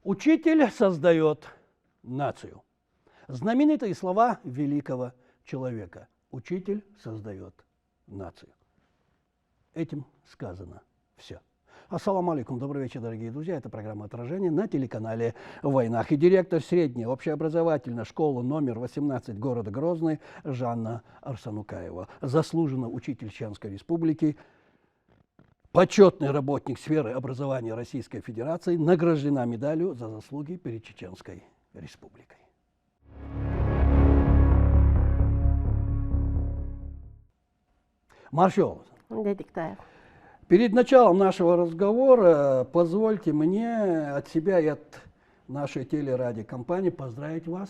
Учитель создает нацию. Знаменитые слова великого человека. Учитель создает нацию. Этим сказано все. Ассаламу алейкум, добрый вечер, дорогие друзья. Это программа «Отражение» на телеканале «Войнах». И директор средней общеобразовательной школы номер 18 города Грозный Жанна Арсанукаева. Заслуженный учитель Чеченской Республики, почетный работник сферы образования Российской Федерации, награждена медалью за заслуги перед Чеченской Республикой. Маршал, перед началом нашего разговора позвольте мне от себя и от нашей телерадиокомпании поздравить вас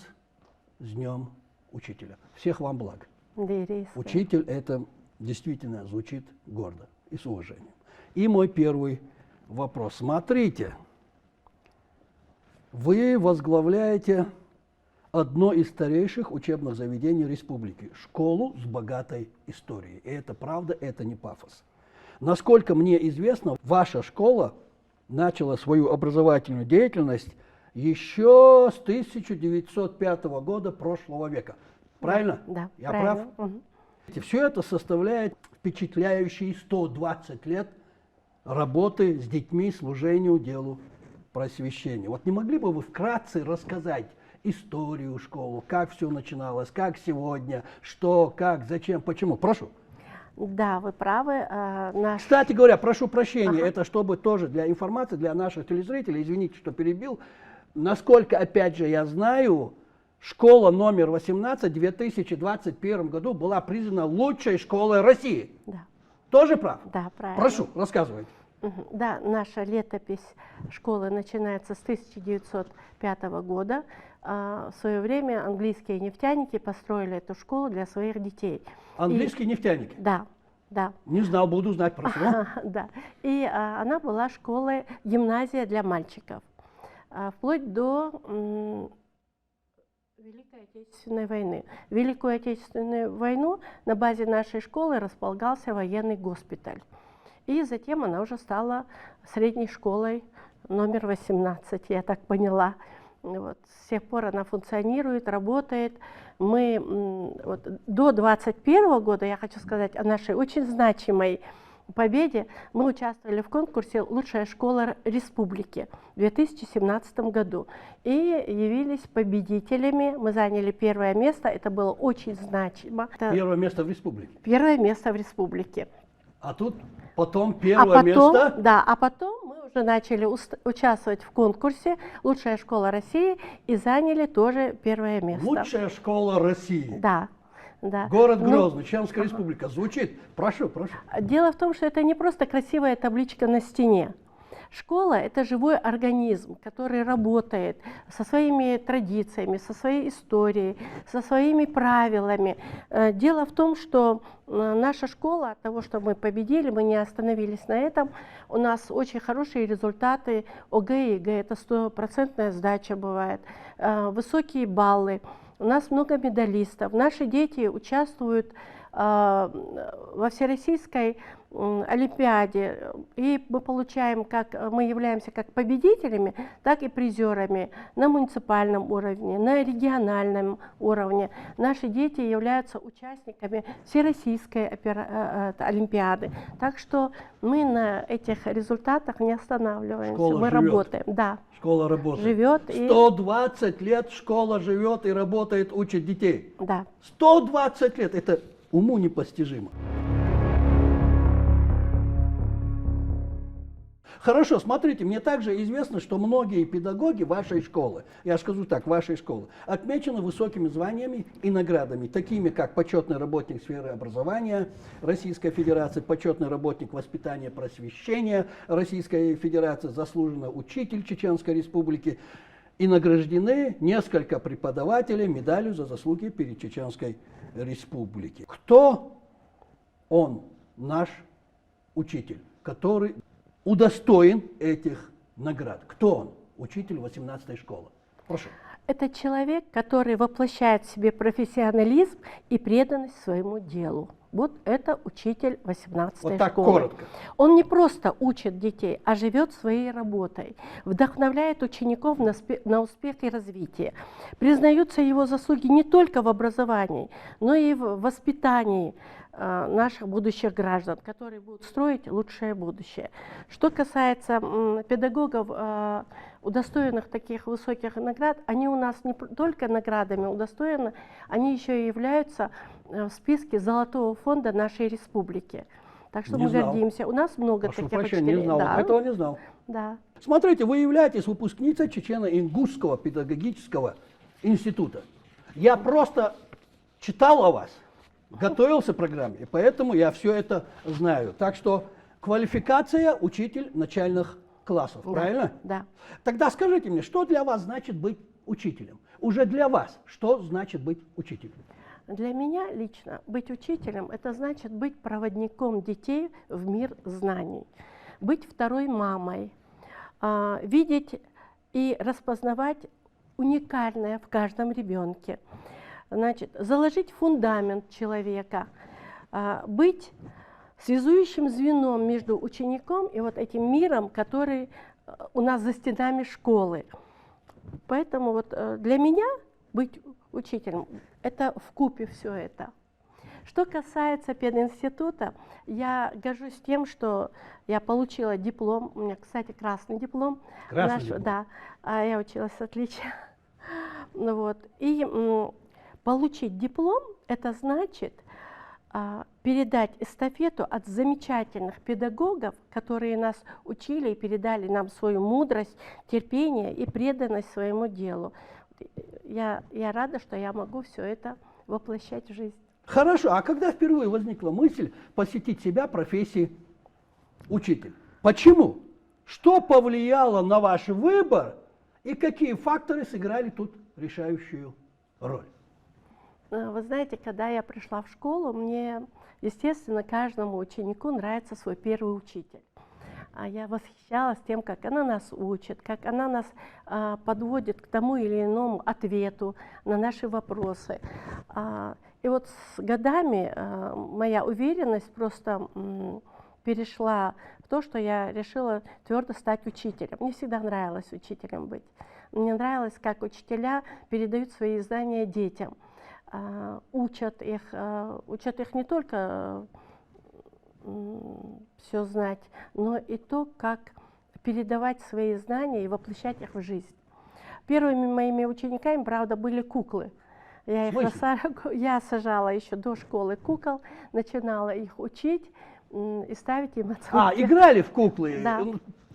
с Днем Учителя. Всех вам благ. Учитель – это действительно звучит гордо и с уважением. И мой первый вопрос. Смотрите, вы возглавляете одно из старейших учебных заведений республики, школу с богатой историей. И это правда, это не пафос. Насколько мне известно, ваша школа начала свою образовательную деятельность еще с 1905 года прошлого века. Правильно? Да. Я правильно. прав? Угу. Все это составляет впечатляющие 120 лет работы с детьми, служению делу просвещения. Вот не могли бы вы вкратце рассказать историю школы, как все начиналось, как сегодня, что, как, зачем, почему? Прошу. Да, вы правы. Кстати говоря, прошу прощения, это чтобы тоже для информации, для наших телезрителей, извините, что перебил, насколько, опять же, я знаю, школа номер 18 в 2021 году была признана лучшей школой России. Да. Тоже прав? Да, правильно. Прошу, рассказывайте. Да, наша летопись школы начинается с 1905 года. В свое время английские нефтяники построили эту школу для своих детей. Английские нефтяники? Да, да. Не знал, буду знать, прошу. Да. И она была школой, гимназия для мальчиков. Вплоть до Великой Отечественной войны. В Великую Отечественную войну на базе нашей школы располагался военный госпиталь. И затем она уже стала средней школой номер 18, я так поняла. Вот. С тех пор она функционирует, работает. Мы до 2021 года, я хочу сказать о нашей очень значимой победе, мы участвовали в конкурсе «Лучшая школа республики» в 2017 году. И явились победителями. Мы заняли первое место, это было очень значимо. Первое место в республике? Первое место в республике. А тут потом первое место? Да, а потом мы уже начали участвовать в конкурсе «Лучшая школа России» и заняли тоже первое место. Лучшая школа России? Да. Да. Город Грозный, Чеченская Республика. Звучит? Прошу, прошу. Дело в том, что это не просто красивая табличка на стене. Школа – это живой организм, который работает со своими традициями, со своей историей, со своими правилами. Дело в том, что наша школа, от того, что мы победили, мы не остановились на этом, у нас очень хорошие результаты ОГЭ и ЕГЭ, это 100% сдача бывает, высокие баллы. У нас много медалистов. Наши дети участвуют во всероссийской олимпиаде, и мы являемся как победителями, так и призерами на муниципальном уровне, на региональном уровне. Наши дети являются участниками всероссийской олимпиады. Так что мы на этих результатах не останавливаемся. Школа мы живет. Работаем. Да. Школа работает. Живет 120 лет школа живет и работает, учит детей. Да. 120 лет. Это уму непостижимо. Хорошо, смотрите, мне также известно, что многие педагоги вашей школы, я скажу так, вашей школы, отмечены высокими званиями и наградами, такими как почетный работник сферы образования Российской Федерации, почетный работник воспитания и просвещения Российской Федерации, заслуженный учитель Чеченской Республики, и награждены несколько преподавателей медалью за заслуги перед Чеченской Республикой. Кто он, наш учитель, который удостоен этих наград? Кто он? Учитель 18-й школы. Прошу. Это человек, который воплощает в себе профессионализм и преданность своему делу. Вот это учитель 18-й Вот так школы. коротко. Он не просто учит детей, а живет своей работой, вдохновляет учеников на успех и развитие. Признаются его заслуги не только в образовании, но и в воспитании наших будущих граждан, которые будут строить лучшее будущее. Что касается педагогов, удостоенных таких высоких наград, они у нас не только наградами удостоены, они еще и являются в списке Золотого фонда нашей республики. Так что Не мы знал. гордимся. У нас много Прошу таких прощения, учителей. не знал. Да. Этого не знал. Да. Смотрите, вы являетесь выпускницей Чечено-Ингушского педагогического института. Я просто читал о вас, готовился к программе, и поэтому я все это знаю. Так что квалификация учитель начальных классов, Да. правильно? Да. Тогда скажите мне, что для вас значит быть учителем? Уже для вас, что значит быть учителем? Для меня лично быть учителем – это значит быть проводником детей в мир знаний, быть второй мамой, видеть и распознавать уникальное в каждом ребенке, значит, заложить фундамент человека, быть связующим звеном между учеником и вот этим миром, который у нас за стенами школы. Поэтому вот для меня быть учителем – это вкупе все это. Что касается пединститута, я горжусь тем, что я получила диплом, у меня, кстати, красный диплом. Красный диплом. Да, я училась отлично. Ну вот. И получить диплом – это значит передать эстафету от замечательных педагогов, которые нас учили и передали нам свою мудрость, терпение и преданность своему делу. Я рада, что я могу все это воплощать в жизнь. Хорошо, а когда впервые возникла мысль посвятить себя профессии учитель? Почему? Что повлияло на ваш выбор и какие факторы сыграли тут решающую роль? Вы знаете, когда я пришла в школу, мне, естественно, каждому ученику нравится свой первый учитель. А я восхищалась тем, как она нас учит, как она нас подводит к тому или иному ответу на наши вопросы. И вот с годами моя уверенность просто перешла в то, что я решила твердо стать учителем. Мне всегда нравилось учителем быть. Мне нравилось, как учителя передают свои знания детям, учат их не только все знать, но и то, как передавать свои знания и воплощать их в жизнь. Первыми моими учениками, правда, были куклы. Я сажала еще до школы кукол, начинала их учить и ставить им оценки. Играли в куклы? Да.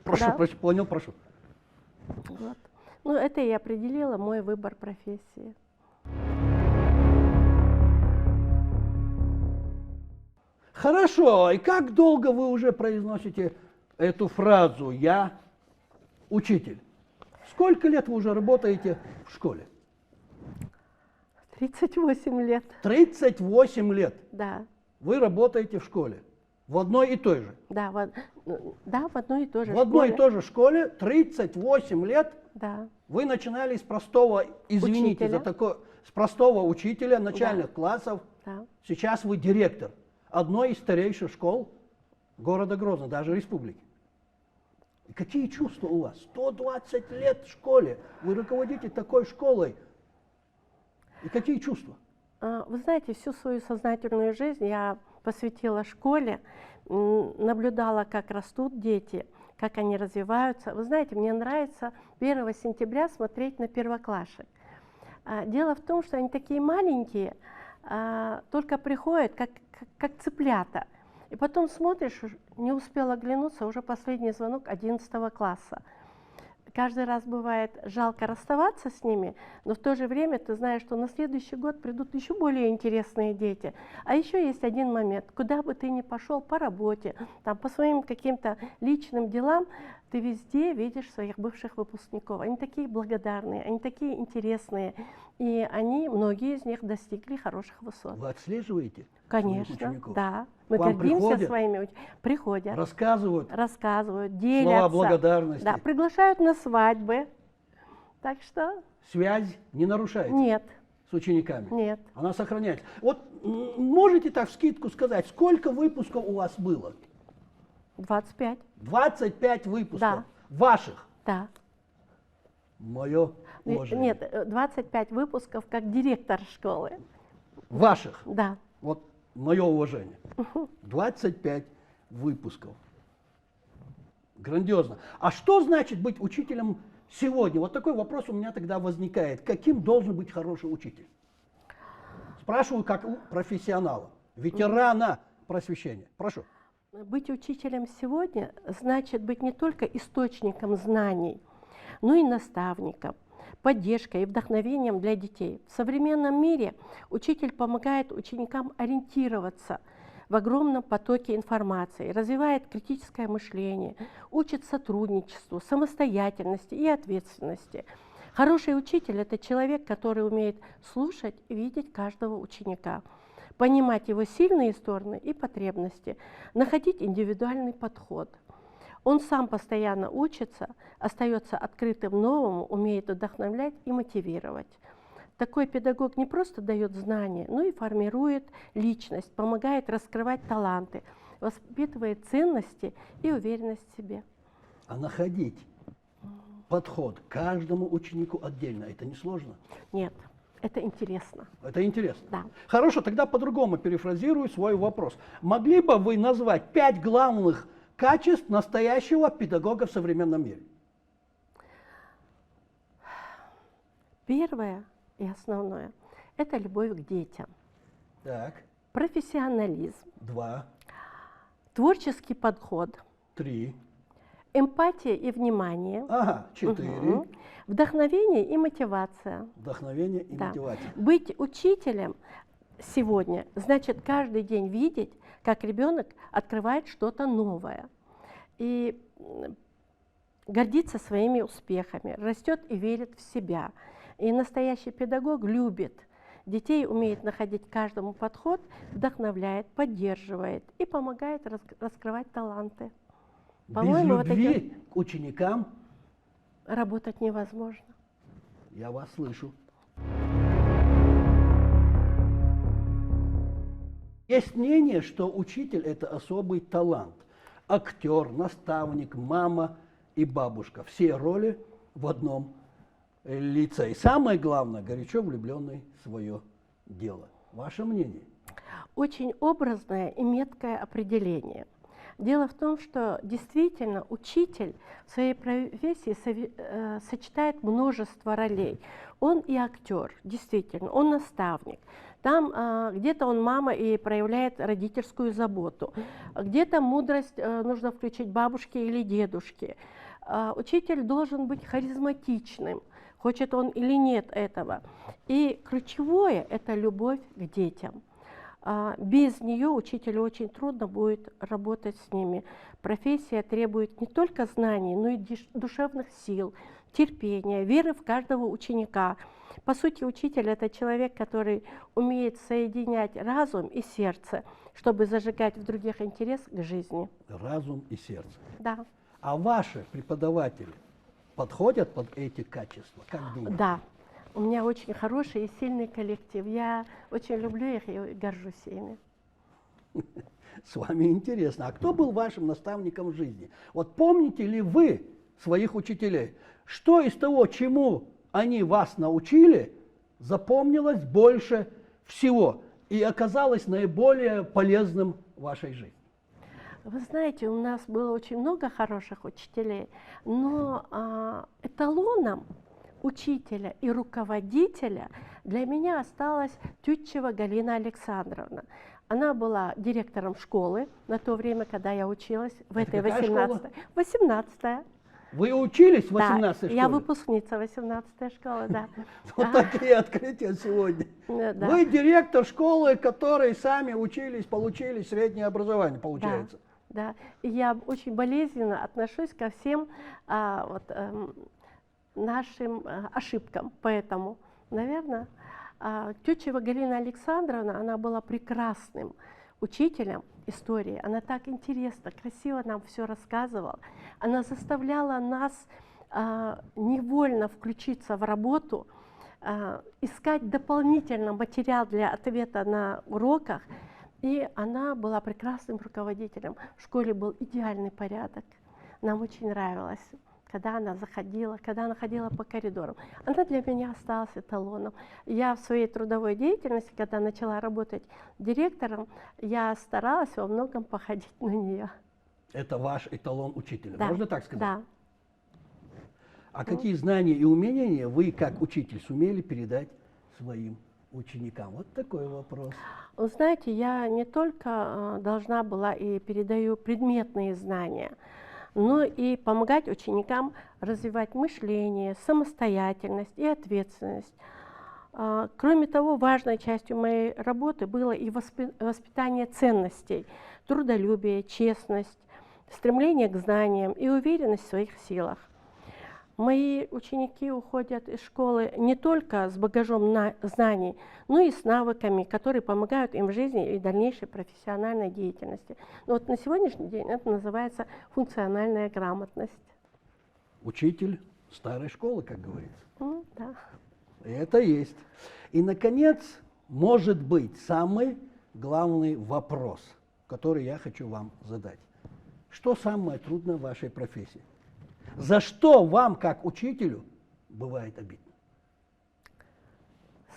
Прошу, Да. понял, прошу. Вот. Ну, это и определило мой выбор профессии. Хорошо, и как долго вы уже произносите эту фразу «я учитель»? Сколько лет вы уже работаете в школе? 38 лет. 38 лет Да. вы работаете в школе. В одной и той же. Да, в одной и той же В одной и школе. той же школе 38 лет Да. вы начинали с простого, извините Учителя. за такое, с простого учителя начальных классов. Да. Сейчас вы директор одной из старейших школ города Грозно, даже республики. И какие чувства у вас? 120 лет в школе, вы руководите такой школой. И какие чувства? Вы знаете, всю свою сознательную жизнь я посвятила школе, наблюдала, как растут дети, как они развиваются. Вы знаете, мне нравится 1 сентября смотреть на первоклашек. Дело в том, что они такие маленькие, только приходят, как цыплята. И потом смотришь, не успел оглянуться, уже последний звонок 11 класса. Каждый раз бывает жалко расставаться с ними, но в то же время ты знаешь, что на следующий год придут еще более интересные дети. А еще есть один момент. Куда бы ты ни пошел по работе, там, по своим каким-то личным делам, ты везде видишь своих бывших выпускников. Они такие благодарные, они такие интересные. И многие из них достигли хороших высот. Вы отслеживаете своих Конечно, учеников? да. Мы К вам гордимся приходят? своими приходят. Рассказывают Рассказывают, делятся. слова благодарности. Да, приглашают на свадьбы. Так что Связь не нарушается. нет. с учениками? Нет. Она сохраняется. Вот можете так вскидку сказать, сколько выпусков у вас было? 25. 25 выпусков. Да. Ваших? Да. Мое уважение. Нет, 25 выпусков как директор школы. Ваших? Да. Вот мое уважение. 25 выпусков. Грандиозно. А что значит быть учителем сегодня? Вот такой вопрос у меня тогда возникает. Каким должен быть хороший учитель? Спрашиваю как у профессионала, ветерана просвещения. Прошу. Быть учителем сегодня значит быть не только источником знаний, но и наставником, поддержкой и вдохновением для детей. В современном мире учитель помогает ученикам ориентироваться в огромном потоке информации, развивает критическое мышление, учит сотрудничеству, самостоятельности и ответственности. Хороший учитель – это человек, который умеет слушать и видеть каждого ученика, понимать его сильные стороны и потребности, находить индивидуальный подход. Он сам постоянно учится, остается открытым новому, умеет вдохновлять и мотивировать. Такой педагог не просто дает знания, но и формирует личность, помогает раскрывать таланты, воспитывает ценности и уверенность в себе. А находить подход каждому ученику отдельно, это не сложно? Нет, это интересно. Это интересно? Да. Хорошо, тогда по-другому перефразирую свой вопрос. Могли бы вы назвать 5 главных качеств настоящего педагога в современном мире? Первое и основное – это любовь к детям, Так. профессионализм, 2, творческий подход, 3, эмпатия и внимание, 4. вдохновение и мотивация. Вдохновение и Да. мотивация. Быть учителем сегодня значит каждый день видеть, как ребенок открывает что-то новое и гордится своими успехами, растет и верит в себя. И настоящий педагог любит детей, умеет находить каждому подход, вдохновляет, поддерживает и помогает раскрывать таланты. Без По-моему, вот любви этим к ученикам, работать невозможно. я вас слышу. Есть мнение, что учитель – это особый талант. Актер, наставник, мама и бабушка. Все роли в одном лице. И самое главное – горячо влюбленный в свое дело. Ваше мнение? Очень образное и меткое определение. Дело в том, что действительно учитель в своей профессии сочетает множество ролей. Он и актер, действительно, он наставник. Там где-то он мама и проявляет родительскую заботу, где-то мудрость нужно включить бабушке или дедушке. Учитель должен быть харизматичным, хочет он или нет этого. И ключевое – это любовь к детям. Без нее учителю очень трудно будет работать с ними. Профессия требует не только знаний, но и душевных сил, терпения, веры в каждого ученика. По сути, учитель – это человек, который умеет соединять разум и сердце, чтобы зажигать в других интерес к жизни. Разум и сердце. Да. А ваши преподаватели подходят под эти качества? Как думаете? Да. У меня очень хороший и сильный коллектив. Я очень люблю их и горжусь ими. С вами интересно. А кто был вашим наставником в жизни? Вот помните ли вы своих учителей? Что из того, чему они вас научили, запомнилось больше всего и оказалось наиболее полезным в вашей жизни? Вы знаете, у нас было очень много хороших учителей, но эталоном учителя и руководителя для меня осталась Тютчева Галина Александровна. Она была директором школы на то время, когда я училась в этой 18-й. 18-я. Вы учились в Да, 18-й школе? я выпускница 18-й школы, да. Вот такие открытия сегодня. Да. Вы директор школы, которые сами учились, получили среднее образование, получается. Да. И я очень болезненно отношусь ко всем нашим ошибкам. Поэтому, наверное, Тютчева Галина Александровна, она была прекрасным учителем истории. Она так интересно, красиво нам все рассказывала. Она заставляла нас невольно включиться в работу. искать дополнительно материал для ответа на уроках. И она была прекрасным руководителем. В школе был идеальный порядок. Нам очень нравилось, когда она заходила, когда она ходила по коридорам. Она для меня осталась эталоном. Я в своей трудовой деятельности, когда начала работать директором, я старалась во многом походить на нее. Это ваш эталон учителя, Да, можно так сказать? да. А какие знания и умения вы, как учитель, сумели передать своим ученикам? Вот такой вопрос. Вы знаете, я не только должна была и передаю предметные знания, но и помогать ученикам развивать мышление, самостоятельность и ответственность. Кроме того, важной частью моей работы было и воспитание ценностей, трудолюбие, честность, стремление к знаниям и уверенность в своих силах. Мои ученики уходят из школы не только с багажом знаний, но и с навыками, которые помогают им в жизни и дальнейшей профессиональной деятельности. Но вот на сегодняшний день это называется функциональная грамотность. Учитель старой школы, как говорится. Да. Это есть. И, наконец, может быть, самый главный вопрос, который я хочу вам задать. Что самое трудное в вашей профессии? За что вам, как учителю, бывает обидно?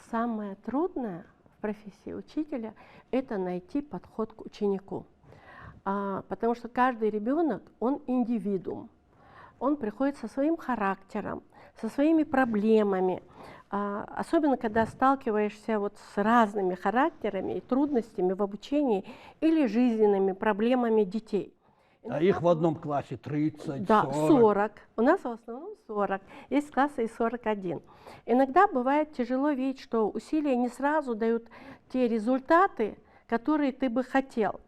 Самое трудное в профессии учителя – это найти подход к ученику. Потому что каждый ребенок, он индивидуум. Он приходит со своим характером, со своими проблемами. Особенно, когда сталкиваешься вот с разными характерами и трудностями в обучении или жизненными проблемами детей. А их в одном классе 30, да, 40. 40. У нас в основном 40. Есть классы и 41. Иногда бывает тяжело видеть, что усилия не сразу дают те результаты, которые ты бы хотел.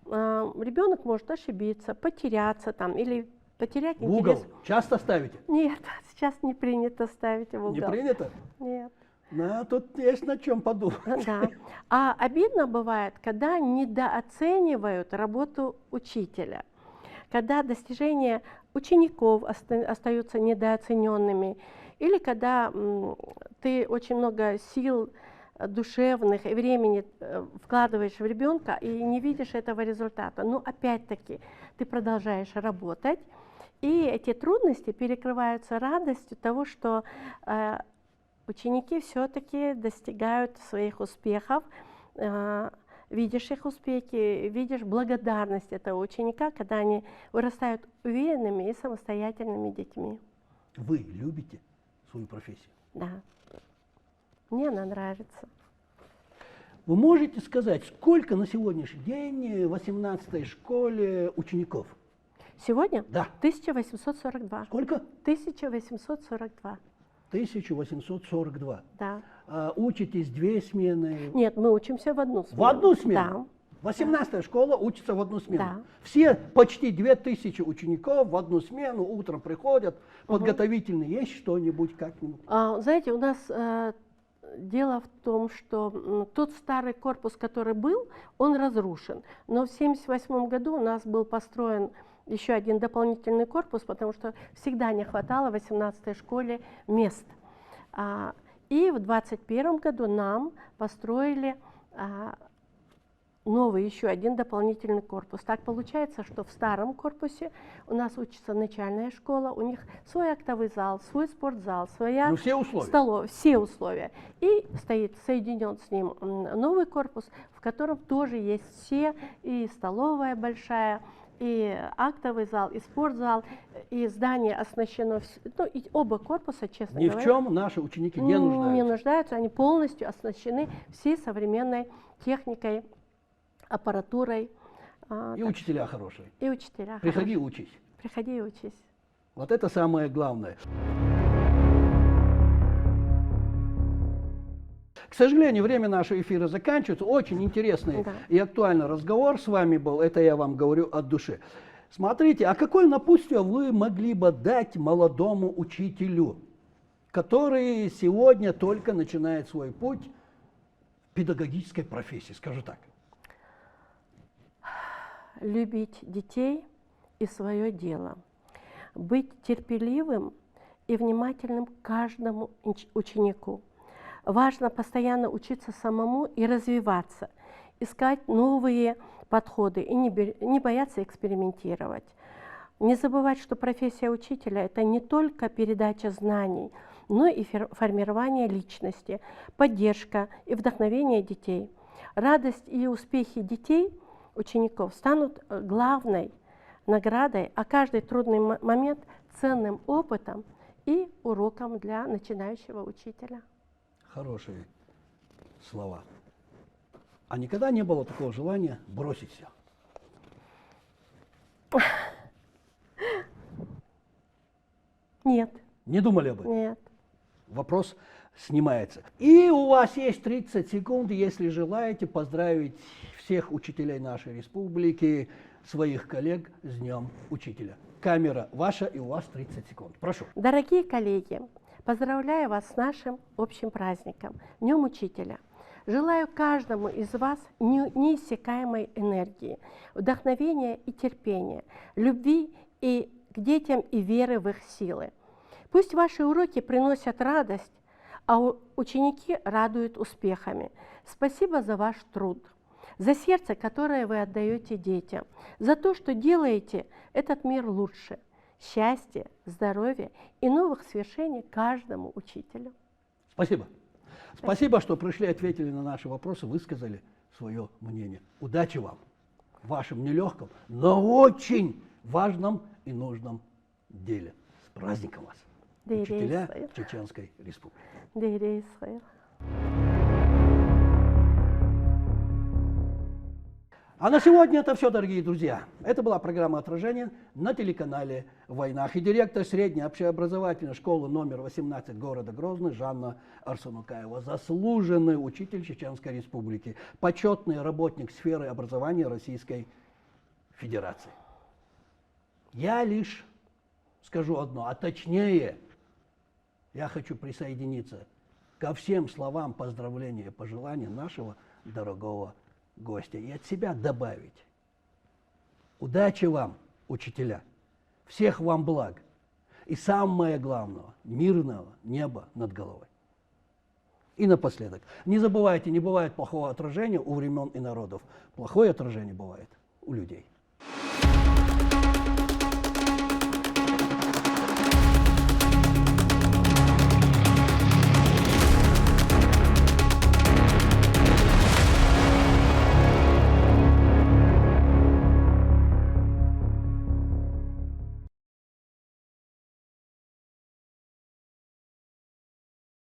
Ребенок может ошибиться, потеряться там или потерять В угол интерес. часто ставите? Нет, сейчас не принято ставить в угол. Не принято? Нет. Ну, тут есть над чем подумать. Да. А обидно бывает, когда недооценивают работу учителя, когда достижения учеников остаются недооцененными, или когда ты очень много сил душевных и времени вкладываешь в ребенка и не видишь этого результата. Но опять-таки ты продолжаешь работать, и эти трудности перекрываются радостью того, что ученики все-таки достигают своих успехов, видишь их успехи, видишь благодарность этого ученика, когда они вырастают уверенными и самостоятельными детьми. Вы любите свою профессию? Да. Мне она нравится. Вы можете сказать, сколько на сегодняшний день в 18-й школе учеников? Сегодня? Да. 1842. Сколько? 1842. 1842. Да. Учитесь 2 смены? Нет, мы учимся в одну смену. В одну смену? Да. 18-я школа учится в одну смену. Да. Все почти 2000 учеников в одну смену утром приходят. Подготовительно есть что-нибудь как-нибудь? Знаете, у нас дело в том, что тот старый корпус, который был, он разрушен. Но в 1978 году у нас был построен еще один дополнительный корпус, потому что всегда не хватало в 18-й школе мест. И в 2021 году нам построили новый еще один дополнительный корпус. Так получается, что в старом корпусе у нас учится начальная школа, у них свой актовый зал, свой спортзал, своя все условия. столовая, все условия. И стоит соединен с ним новый корпус, в котором тоже есть все, и столовая большая, и актовый зал, и спортзал, и здание оснащено, ну, и оба корпуса, честно говоря. Ни в чем наши ученики не нуждаются. Не нуждаются, они полностью оснащены всей современной техникой, аппаратурой. И учителя хорошие. И учителя Приходи, хорошие. учись. Приходи и учись. Вот это самое главное. К сожалению, время нашего эфира заканчивается. Очень интересный и актуальный разговор с вами был. Это я вам говорю от души. Смотрите, а какое напутствие вы могли бы дать молодому учителю, который сегодня только начинает свой путь в педагогической профессии, скажу так? Любить детей и свое дело. Быть терпеливым и внимательным к каждому ученику. важно постоянно учиться самому и развиваться, искать новые подходы и не бояться экспериментировать. Не забывать, что профессия учителя – это не только передача знаний, но и формирование личности, поддержка и вдохновение детей. Радость и успехи детей, учеников, станут главной наградой, а каждый трудный момент – ценным опытом и уроком для начинающего учителя. Хорошие слова. А никогда не было такого желания бросить все? Нет. Не думали об этом? Нет. Вопрос снимается. И у вас есть 30 секунд, если желаете, поздравить всех учителей нашей республики, своих коллег с Днем Учителя. Камера ваша, и у вас 30 секунд. Прошу. Дорогие коллеги, поздравляю вас с нашим общим праздником, Днем Учителя. Желаю каждому из вас неиссякаемой энергии, вдохновения и терпения, любви и к детям и веры в их силы. Пусть ваши уроки приносят радость, а ученики радуют успехами. Спасибо за ваш труд, за сердце, которое вы отдаете детям, за то, что делаете этот мир лучше. Счастья, здоровья и новых свершений каждому учителю. Спасибо. Спасибо, что пришли, ответили на наши вопросы, высказали свое мнение. Удачи вам в вашем нелегком, но очень важном и нужном деле. С праздником вас, учителя Чеченской Республики. А на сегодня это все, дорогие друзья. Это была программа «Отражение» на телеканале «Войнах». И директор средней общеобразовательной школы номер 18 города Грозный Жанна Арсунукаева, заслуженный учитель Чеченской Республики, почетный работник сферы образования Российской Федерации. Я лишь скажу одно, а точнее, я хочу присоединиться ко всем словам поздравления и пожелания нашего дорогого гостя и от себя добавить. Удачи вам, учителя, всех вам благ и самое главное, мирного неба над головой. И напоследок, не забывайте, не бывает плохого отражения у времен и народов. Плохое отражение бывает у людей.